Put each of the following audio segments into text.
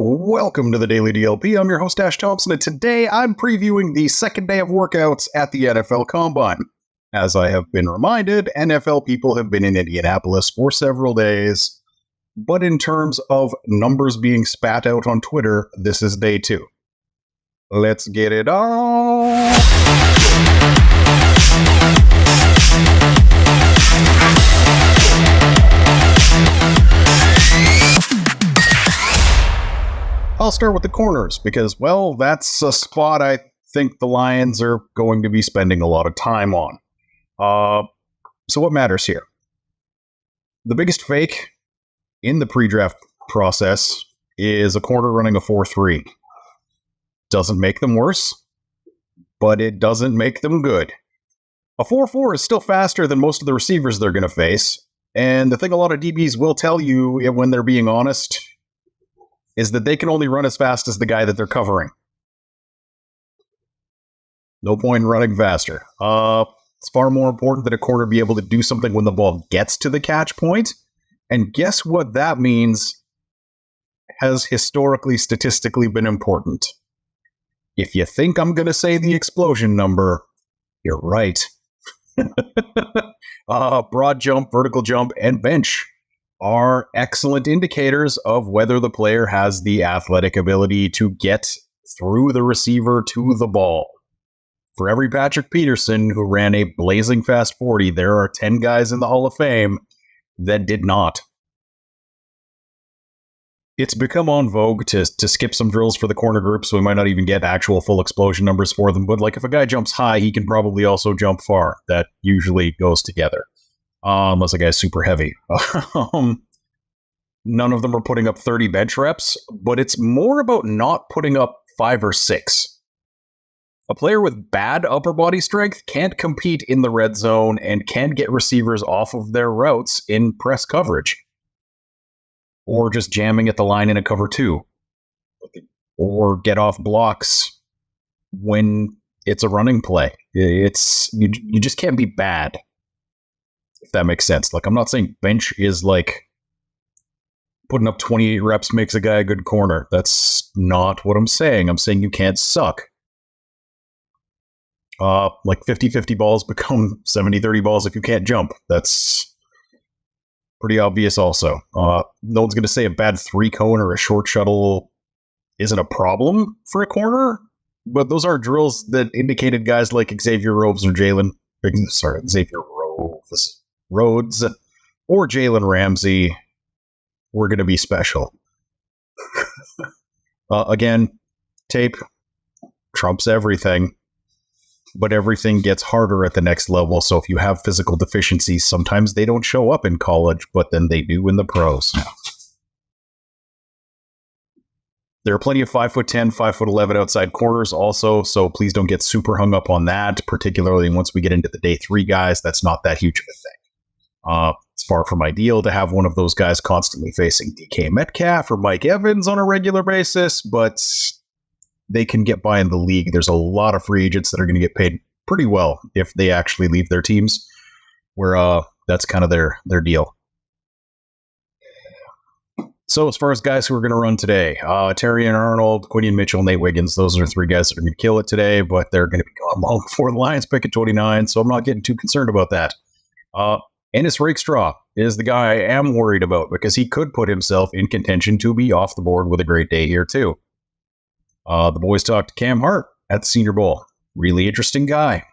Welcome to the Daily DLP. I'm your host, Ash Thompson, and today I'm previewing the second day of workouts at the NFL Combine. As I have been reminded, NFL people have been in Indianapolis for several days, but in terms of numbers being spat out on Twitter, this is day 2. Let's get it on! I'll start with the corners because, well, that's a spot I think the Lions are going to be spending a lot of time on. So what matters here? The biggest fake in the pre-draft process is a corner running a 4.3. Doesn't make them worse, but it doesn't make them good. A 4.4 is still faster than most of the receivers they're going to face, and the thing a lot of DBs will tell you when they're being honest is that they can only run as fast as the guy that they're covering. No point in running faster. It's far more important that a corner be able to do something when the ball gets to the catch point. And guess what that means has historically, statistically been important. If you think I'm going to say the explosion number, you're right. Broad jump, vertical jump, and bench are excellent indicators of whether the player has the athletic ability to get through the receiver to the ball. For every Patrick Peterson who ran a blazing fast 40, there are 10 guys in the Hall of Fame that did not. It's become en vogue to skip some drills for the corner group, so we might not even get actual full explosion numbers for them, but like if a guy jumps high, he can probably also jump far. That usually goes together. Unless a guy's super heavy. None of them are putting up 30 bench reps, but it's more about not putting up 5 or 6. A player with bad upper body strength can't compete in the red zone and can't get receivers off of their routes in press coverage. Or just jamming at the line in a cover 2. Or get off blocks when it's a running play. You just can't be bad. If that makes sense. Like, I'm not saying bench is like putting up 28 reps makes a guy a good corner. That's not what I'm saying. I'm saying you can't suck. Like 50-50 balls become 70-30 balls if you can't jump. That's pretty obvious also. No one's going to say a bad 3-cone or a short shuttle isn't a problem for a corner, but those are drills that indicated guys like Xavier Rhodes or Rhodes or Jalen Ramsey were going to be special. Again, tape trumps everything, but everything gets harder at the next level. So if you have physical deficiencies, sometimes they don't show up in college, but then they do in the pros. There are plenty of 5'10", 5'11" outside corners also, so please don't get super hung up on that, particularly once we get into the day 3 guys. That's not that huge of a thing. It's far from ideal to have one of those guys constantly facing DK Metcalf or Mike Evans on a regular basis, but they can get by in the league. There's a lot of free agents that are going to get paid pretty well if they actually leave their teams, where that's kind of their deal. So as far as guys who are going to run today, Terrion Arnold, Quinion Mitchell, Nate Wiggins, those are 3 guys that are going to kill it today, but they're going to be gone long before the Lions pick at 29, so I'm not getting too concerned about that. Ennis Rakestraw is the guy I am worried about because he could put himself in contention to be off the board with a great day here too. The boys talked to Cam Hart at the Senior Bowl. Really interesting guy.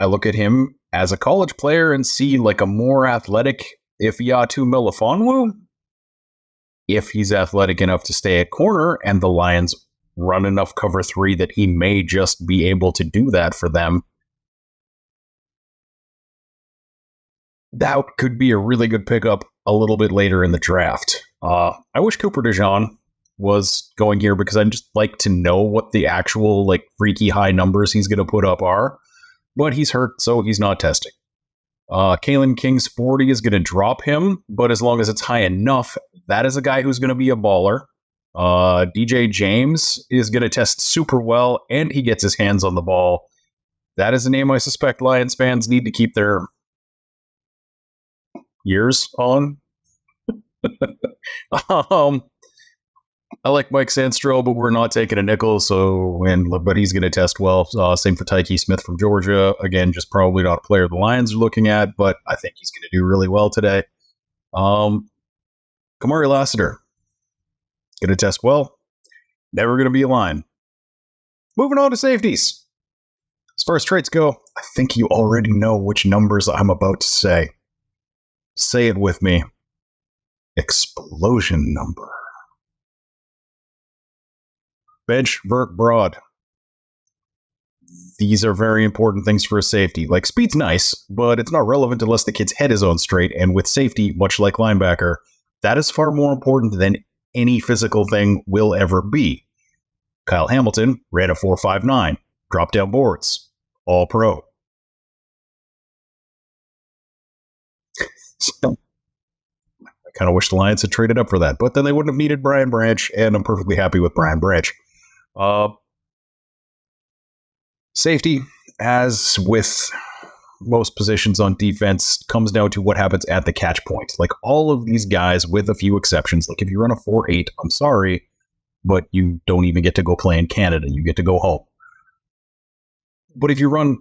I look at him as a college player and see like a more athletic Ifeatu Melifonwu. If he's athletic enough to stay at corner and the Lions run enough cover 3 that he may just be able to do that for them, that could be a really good pickup a little bit later in the draft. I wish Cooper DeJean was going here because I'd just like to know what the actual like freaky high numbers he's going to put up are, but he's hurt, so he's not testing. Kalen King's 40 is going to drop him, but as long as it's high enough, that is a guy who's going to be a baller. DJ James is going to test super well, and he gets his hands on the ball. That is a name I suspect Lions fans need to keep their ears on. I like Mike Sandstro, but we're not taking a nickel. But he's going to test well. Same for Tyke Smith from Georgia. Again, just probably not a player the Lions are looking at, but I think he's going to do really well today. Kamari Lassiter, going to test well. Never going to be a line. Moving on to safeties. As far as traits go, I think you already know which numbers I'm about to say. Say it with me. Explosion number. Bench, vert, broad. These are very important things for a safety. Like, speed's nice, but it's not relevant unless the kid's head is on straight. And with safety, much like linebacker, that is far more important than any physical thing will ever be. Kyle Hamilton ran a 4.59, dropped down boards, all pro. So, I kind of wish the Lions had traded up for that, but then they wouldn't have needed Brian Branch, and I'm perfectly happy with Brian Branch. Safety, as with most positions on defense, comes down to what happens at the catch point. Like, all of these guys, with a few exceptions, like if you run a 4.8, I'm sorry, but you don't even get to go play in Canada. You get to go home. But if you run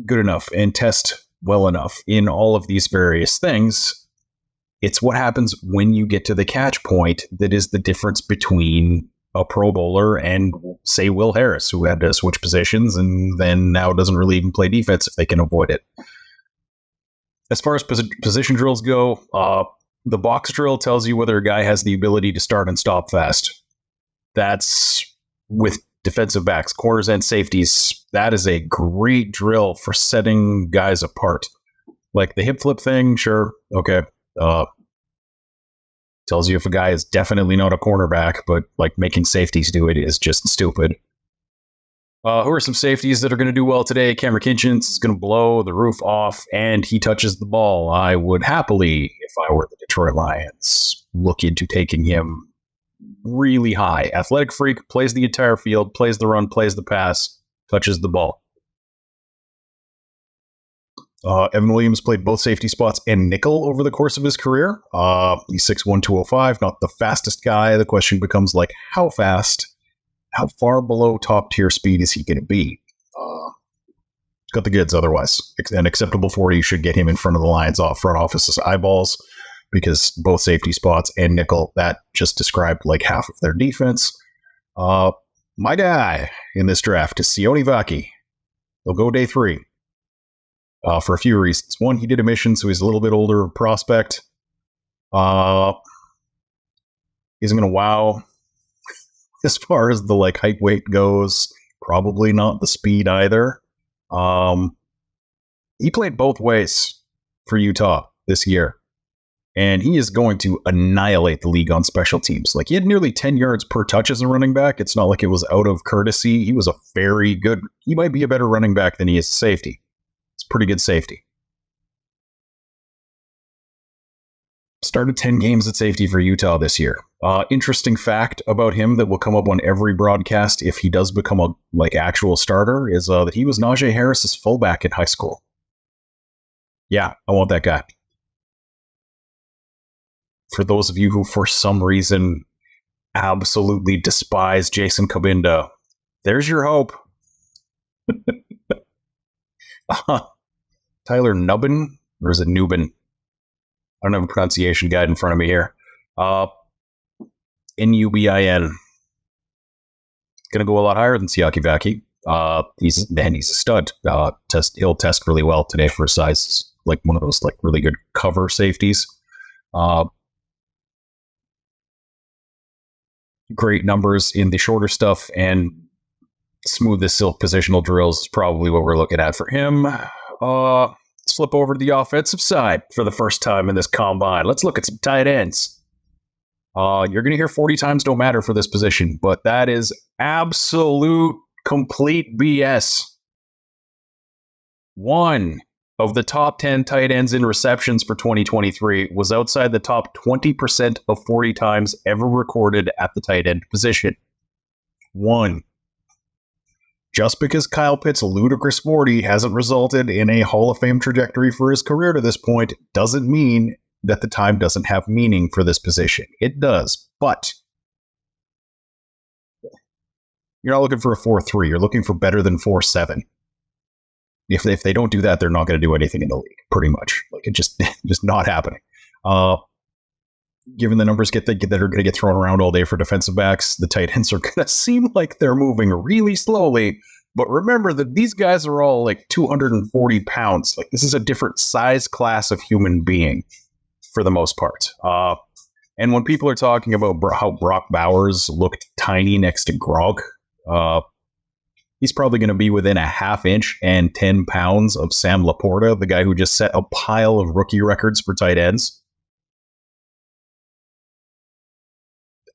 good enough and test well enough in all of these various things, it's what happens when you get to the catch point that is the difference between a Pro Bowler and, say, Will Harris, who had to switch positions and then now doesn't really even play defense if they can avoid it. As far as position drills go, the box drill tells you whether a guy has the ability to start and stop fast. That's with defensive backs, corners, and safeties. That is a great drill for setting guys apart. Like the hip flip thing, sure, okay. Tells you if a guy is definitely not a cornerback, but like making safeties do it is just stupid. Who are some safeties that are going to do well today? Cameron Kinchins is going to blow the roof off, and he touches the ball. I would happily, if I were the Detroit Lions, look into taking him really high. Athletic freak, plays the entire field, plays the run, plays the pass, touches the ball. Evan Williams played both safety spots and nickel over the course of his career. He's 6'1", 205, not the fastest guy. The question becomes, like, how fast? How far below top-tier speed is he going to be? Got the goods otherwise. An acceptable 40 should get him in front of the Lions front office's eyeballs, because both safety spots and nickel, that just described like half of their defense. My guy in this draft is Sione Vaki. He'll go day 3. For a few reasons. One, he did a mission, so he's a little bit older prospect. He's going to wow. As far as the like height weight goes, probably not the speed either. He played both ways for Utah this year, and he is going to annihilate the league on special teams. Like, he had nearly 10 yards per touch as a running back. It's not like it was out of courtesy. He was a very good. He might be a better running back than he is a safety. It's pretty good safety. Started 10 games at safety for Utah this year. Interesting fact about him that will come up on every broadcast if he does become a actual starter is that he was Najee Harris's fullback in high school. Yeah, I want that guy. For those of you who for some reason absolutely despise Jason Cabinda, there's your hope. Tyler Nubbin, or is it Nubin? I don't have a pronunciation guide in front of me here. Nubin. Going to go a lot higher than Siaki Vaki. He's a stud. He'll test really well today for size, like one of those like really good cover safeties. Great numbers in the shorter stuff, and smooth as silk positional drills is probably what we're looking at for him. Let's flip over to the offensive side for the first time in this combine. Let's look at some tight ends. You're going to hear 40 times don't matter for this position, but that is absolute complete BS. One of the top 10 tight ends in receptions for 2023 was outside the top 20% of 40 times ever recorded at the tight end position. One. Just because Kyle Pitt's ludicrous 40 hasn't resulted in a Hall of Fame trajectory for his career to this point doesn't mean that the time doesn't have meaning for this position. It does, but You're not looking for a 4-3. You're looking for better than 4-7. If they don't do that, they're not going to do anything in the league, pretty much. Like, it just not happening. Given the numbers that are going to get thrown around all day for defensive backs, the tight ends are going to seem like they're moving really slowly. But remember that these guys are all like 240 pounds. Like, this is a different size class of human being for the most part. And when people are talking about how Brock Bowers looked tiny next to Gronk, he's probably going to be within a half inch and 10 pounds of Sam Laporta, the guy who just set a pile of rookie records for tight ends.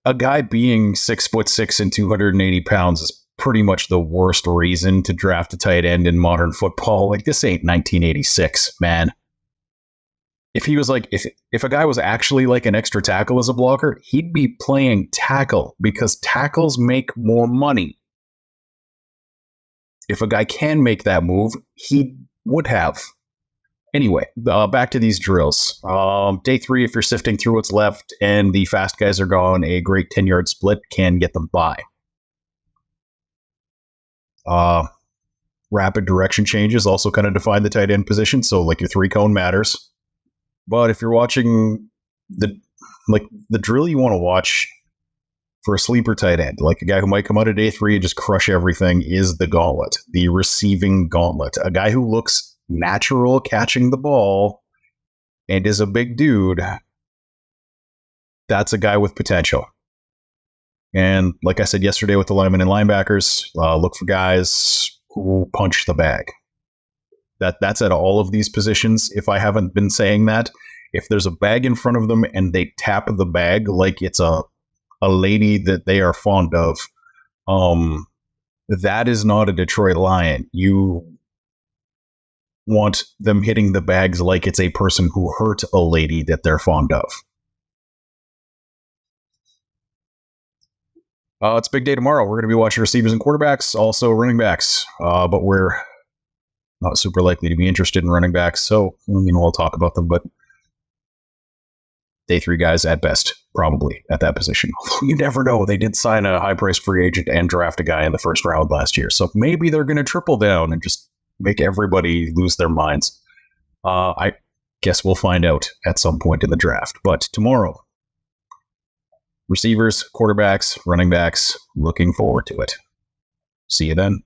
A guy being 6'6" and 280 pounds is pretty much the worst reason to draft a tight end in modern football. Like, this ain't 1986, man. If he was like, if a guy was actually like an extra tackle as a blocker, he'd be playing tackle because tackles make more money. If a guy can make that move, he would have. Anyway, back to these drills. Day 3, if you're sifting through what's left and the fast guys are gone, a great 10-yard split can get them by. Rapid direction changes also kind of define the tight end position, so like your 3-cone matters. But if you're watching the drill you want to watch for a sleeper tight end, like a guy who might come out of day 3 and just crush everything, is the gauntlet, the receiving gauntlet. A guy who looks natural catching the ball and is a big dude. That's a guy with potential. And like I said yesterday with the linemen and linebackers, look for guys who punch the bag. That's at all of these positions. If I haven't been saying that, if there's a bag in front of them and they tap the bag like it's a lady that they are fond of, that is not a Detroit Lion. You want them hitting the bags like it's a person who hurt a lady that they're fond of. It's big day tomorrow. We're going to be watching receivers and quarterbacks, also running backs, but we're not super likely to be interested in running backs, so we'll talk about them, but day 3 guys at best, probably at that position. You never know. They did sign a high-priced free agent and draft a guy in the first round last year, so maybe they're going to triple down and just make everybody lose their minds. I guess we'll find out at some point in the draft. But tomorrow, receivers, quarterbacks, running backs, looking forward to it. See you then.